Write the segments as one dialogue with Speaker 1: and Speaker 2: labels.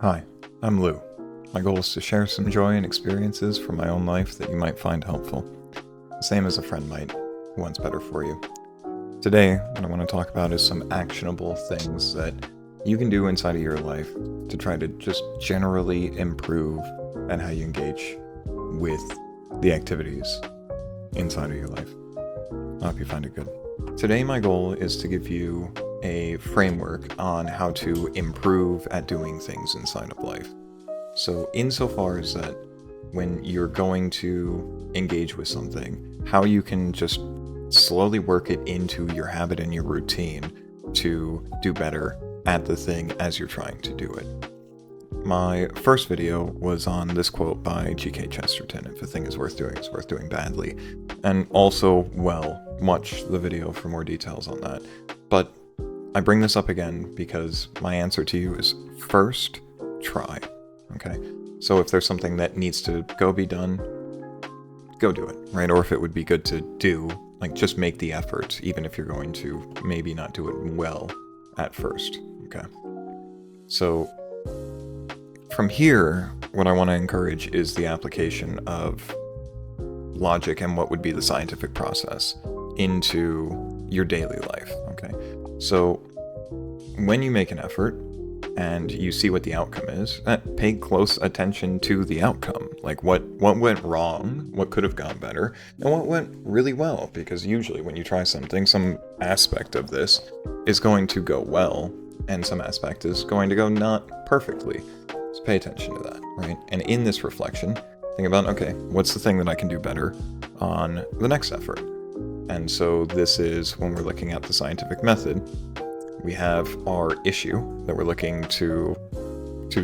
Speaker 1: Hi, I'm Lou. My goal is to share some joy and experiences from my own life that you might find helpful. Same as a friend might, who wants better for you. Today, what I want to talk about is some actionable things that you can do inside of your life to try to just generally improve at how you engage with the activities inside of your life. I hope you find it good. Today, my goal is to give you a framework on how to improve at doing things inside of life. So insofar as that when you're going to engage with something, how you can just slowly work it into your habit and your routine to do better at the thing as you're trying to do it. My first video was on this quote by G.K. Chesterton: if a thing is worth doing, it's worth doing badly. And also, watch the video for more details on that. But I bring this up again because my answer to you is first, try. Okay? So if there's something that needs to go be done, go do it, right? Or if it would be good to do, just make the effort, even if you're going to maybe not do it well at first. Okay? So from here, what I want to encourage is the application of logic and what would be the scientific process into your daily life, okay? So when you make an effort and you see what the outcome is, pay close attention to the outcome. Like what went wrong, what could have gone better, and what went really well, because usually when you try something, some aspect of this is going to go well, and some aspect is going to go not perfectly. So pay attention to that, right? And in this reflection, think about, okay, what's the thing that I can do better on the next effort? And so this is when we're looking at the scientific method. We have our issue that we're looking to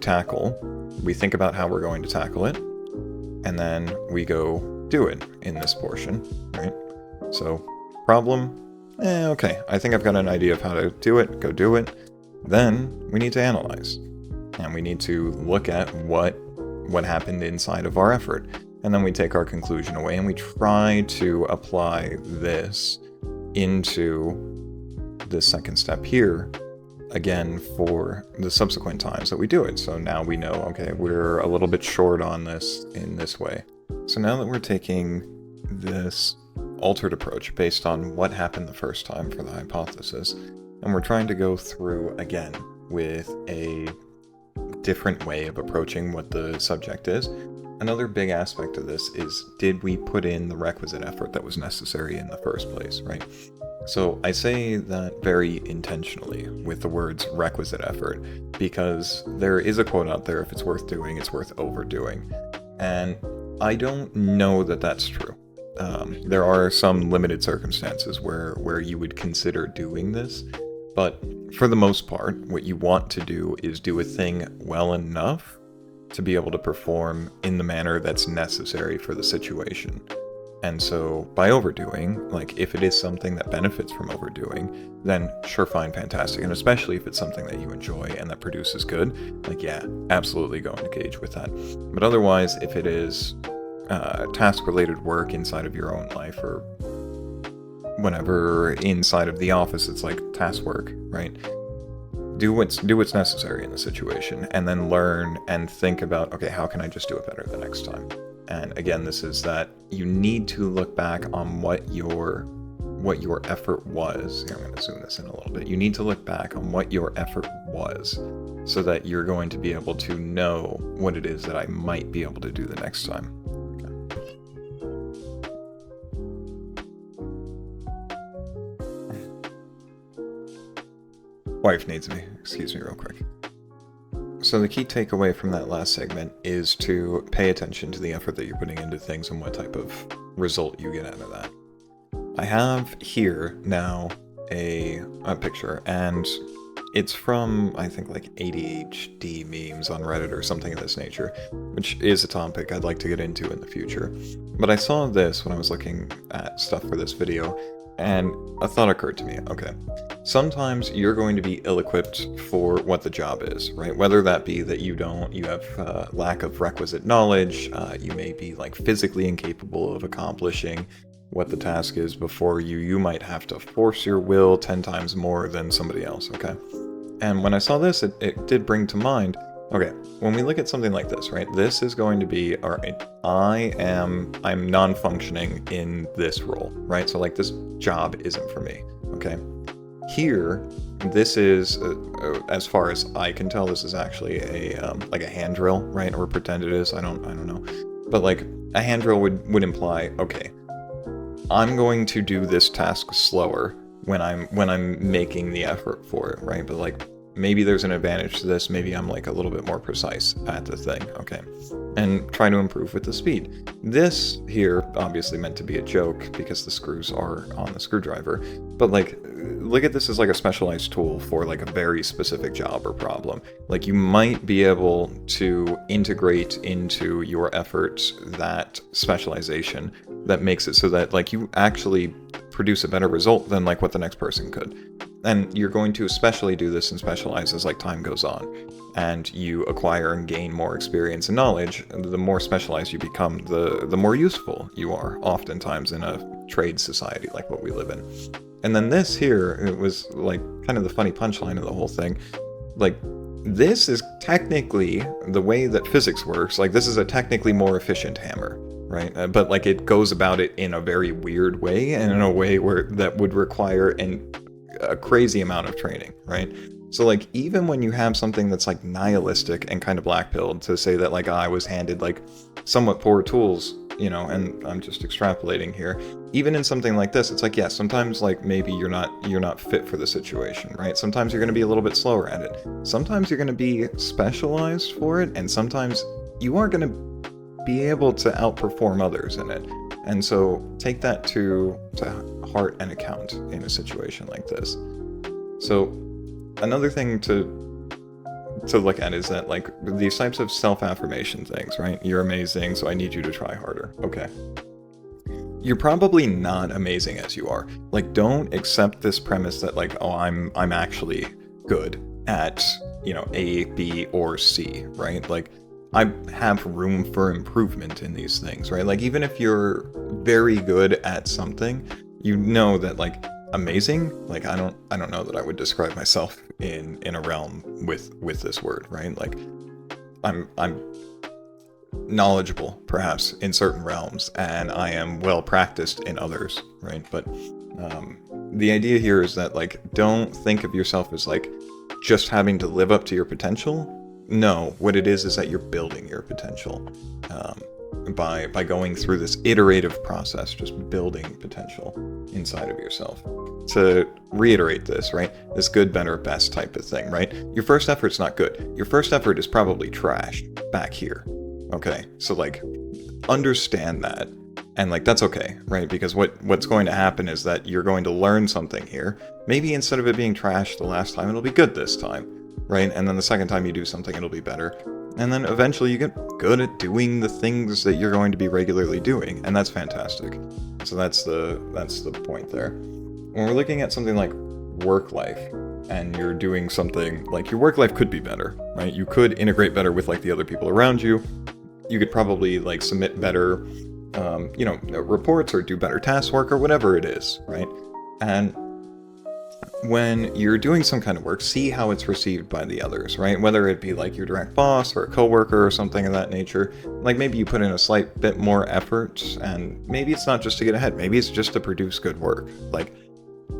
Speaker 1: tackle. We think about how we're going to tackle it, and then we go do it in this portion, right? So problem, okay, I think I've got an idea of how to do it, go do it. Then we need to analyze, and we need to look at what happened inside of our effort. And then we take our conclusion away and we try to apply this into this second step here, again, for the subsequent times that we do it. So now we know, okay, we're a little bit short on this in this way. So now that we're taking this altered approach based on what happened the first time for the hypothesis, and we're trying to go through again with a different way of approaching what the subject is. Another big aspect of this is, did we put in the requisite effort that was necessary in the first place, right? So I say that very intentionally with the words requisite effort, because there is a quote out there, if it's worth doing, it's worth overdoing. And I don't know that that's true. There are some limited circumstances where you would consider doing this, but for the most part, what you want to do is do a thing well enough to be able to perform in the manner that's necessary for the situation. And so by overdoing, if it is something that benefits from overdoing, then sure, fine, fantastic. And especially if it's something that you enjoy and that produces good, absolutely go and engage with that. But otherwise, if it is task-related work inside of your own life, or whenever inside of the office, it's like task work, right? Do what's necessary in the situation, and then learn and think about, okay, how can I just do it better the next time? And again, this is that you need to look back on what your effort was. Here, I'm going to zoom this in a little bit. You need to look back on what your effort was, so that you're going to be able to know what it is that I might be able to do the next time. Wife needs me. Excuse me real quick. So the key takeaway from that last segment is to pay attention to the effort that you're putting into things and what type of result you get out of that. I have here now a picture, and it's from, I think, ADHD memes on Reddit or something of this nature, which is a topic I'd like to get into in the future. But I saw this when I was looking at stuff for this video, and a thought occurred to me. Okay, sometimes you're going to be ill-equipped for what the job is, right? Whether that be that you have lack of requisite knowledge, you may be physically incapable of accomplishing what the task is before you. You might have to force your will 10 times more than somebody else, okay? And when I saw this, it did bring to mind, Okay, when we look at something like this, right, this is going to be, all right, I'm non-functioning in this role, right? So like this job isn't for me, okay? Here, this is, as far as I can tell, this is actually a like a hand drill, right? Or pretend it is. I don't know. But like a hand drill would imply, okay, I'm going to do this task slower when I'm making the effort for it, right? But like maybe there's an advantage to this. Maybe I'm like a little bit more precise at the thing, okay? And try to improve with the speed. This here obviously meant to be a joke because the screws are on the screwdriver, but like look at this as like a specialized tool for like a very specific job or problem. Like you might be able to integrate into your efforts that specialization that makes it so that like you actually produce a better result than like what the next person could. And you're going to especially do this and specialize as like time goes on and you acquire and gain more experience and knowledge. The more specialized you become, the more useful you are, oftentimes in a trade society like what we live in. And then this here, it was like kind of the funny punchline of the whole thing. Like this is technically the way that physics works. Like this is a technically more efficient hammer, right? But like it goes about it in a very weird way and in a way where that would require a crazy amount of training, right? So like even when you have something that's like nihilistic and kind of black-pilled to say that like I was handed like somewhat poor tools, you know, and I'm just extrapolating here. Even in something like this, it's like, yeah, sometimes like maybe you're not fit for the situation, right? Sometimes you're going to be a little bit slower at it. Sometimes you're going to be specialized for it, and sometimes you are going to be able to outperform others in it. And so take that to heart and account in a situation like this. So another thing to look at is that like these types of self-affirmation things, right? You're amazing, so I need you to try harder. Okay. You're probably not amazing as you are. Like don't accept this premise that like, oh, I'm actually good at, you know, A, B, or C, right? Like I have room for improvement in these things, right? Like even if you're very good at something, you know that like amazing, like I don't know that I would describe myself in a realm with this word, right? Like I'm knowledgeable perhaps in certain realms and I am well practiced in others, right? But the idea here is that like don't think of yourself as like just having to live up to your potential. No, what it is that you're building your potential by going through this iterative process, just building potential inside of yourself. To reiterate this, right? This good, better, best type of thing, right? Your first effort's not good. Your first effort is probably trash back here. Okay, so like understand that. And like that's okay, right? Because what's going to happen is that you're going to learn something here. Maybe instead of it being trash the last time, it'll be good this time. Right? And then the second time you do something, it'll be better. And then eventually you get good at doing the things that you're going to be regularly doing, and that's fantastic. So that's the point there. When we're looking at something like work life, and you're doing something like your work life could be better, right? You could integrate better with like the other people around you. You could probably like submit better, reports or do better task work or whatever it is, right? And when you're doing some kind of work, see how it's received by the others, right? Whether it be like your direct boss or a coworker or something of that nature. Like maybe you put in a slight bit more effort, and maybe it's not just to get ahead, maybe it's just to produce good work. Like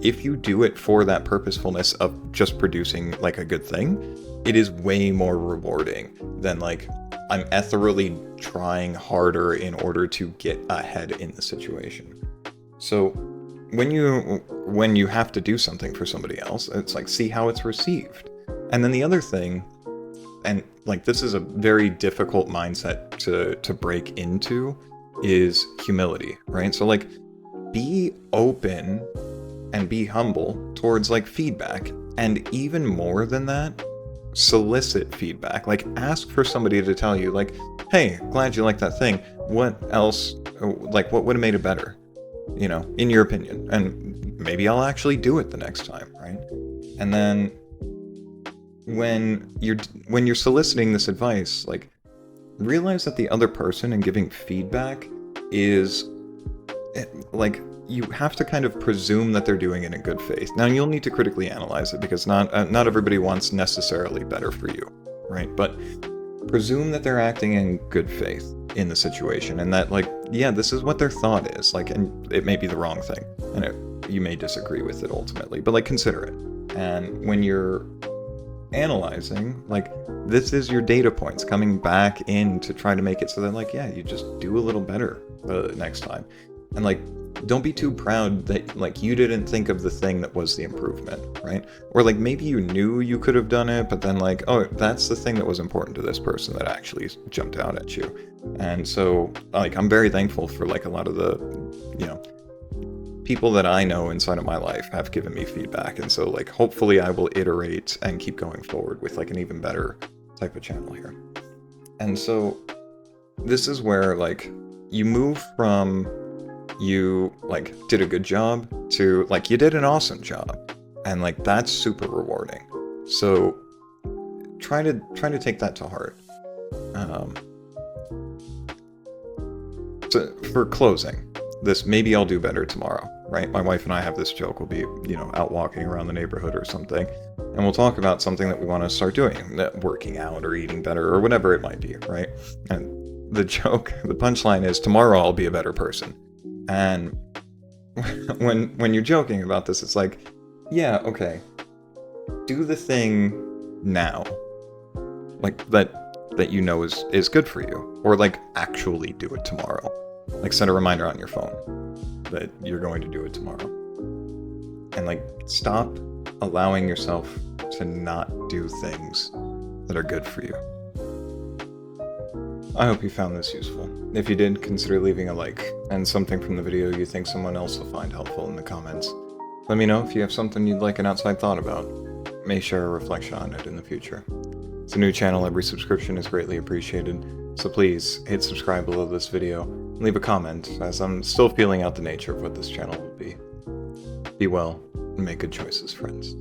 Speaker 1: if you do it for that purposefulness of just producing like a good thing, it is way more rewarding than like I'm ethereally trying harder in order to get ahead in the situation. So when you have to do something for somebody else, it's like see how it's received. And then the other thing, and like this is a very difficult mindset to break into, is humility, right? So like be open and be humble towards like feedback, and even more than that, solicit feedback. Like ask for somebody to tell you like, hey, glad you like that thing, what else, like what would have made it better, you know, in your opinion, and maybe I'll actually do it the next time, right? And then when you're soliciting this advice, like realize that the other person and giving feedback is like you have to kind of presume that they're doing it in good faith. Now you'll need to critically analyze it because not everybody wants necessarily better for you, right? But presume that they're acting in good faith in the situation, and that, like, yeah, this is what their thought is, like, and it may be the wrong thing, and you may disagree with it ultimately, but, like, consider it. And when you're analyzing, like, this is your data points coming back in to try to make it so that, like, yeah, you just do a little better next time. And, like, don't be too proud that, like, you didn't think of the thing that was the improvement, right? Or, like, maybe you knew you could have done it, but then, like, oh, that's the thing that was important to this person that actually jumped out at you. And so, like, I'm very thankful for, like, a lot of the, you know, people that I know inside of my life have given me feedback. And so, like, hopefully I will iterate and keep going forward with, like, an even better type of channel here. And so this is where, like, you move from you, like, did a good job to, like, you did an awesome job. And, like, that's super rewarding. So try to take that to heart. So for closing, this, maybe I'll do better tomorrow, right? My wife and I have this joke. We'll be, you know, out walking around the neighborhood or something, and we'll talk about something that we want to start doing, working out or eating better or whatever it might be, right? And the joke, the punchline is, tomorrow I'll be a better person. And when you're joking about this, it's like, yeah, okay, do the thing now, like, that you know is good for you, or, like, actually do it tomorrow. Like, set a reminder on your phone that you're going to do it tomorrow. And, like, stop allowing yourself to not do things that are good for you. I hope you found this useful. If you did, consider leaving a like, and something from the video you think someone else will find helpful in the comments. Let me know if you have something you'd like an outside thought about. May share a reflection on it in the future. It's a new channel, every subscription is greatly appreciated, so please hit subscribe below this video and leave a comment, as I'm still feeling out the nature of what this channel will be. Be well, and make good choices, friends.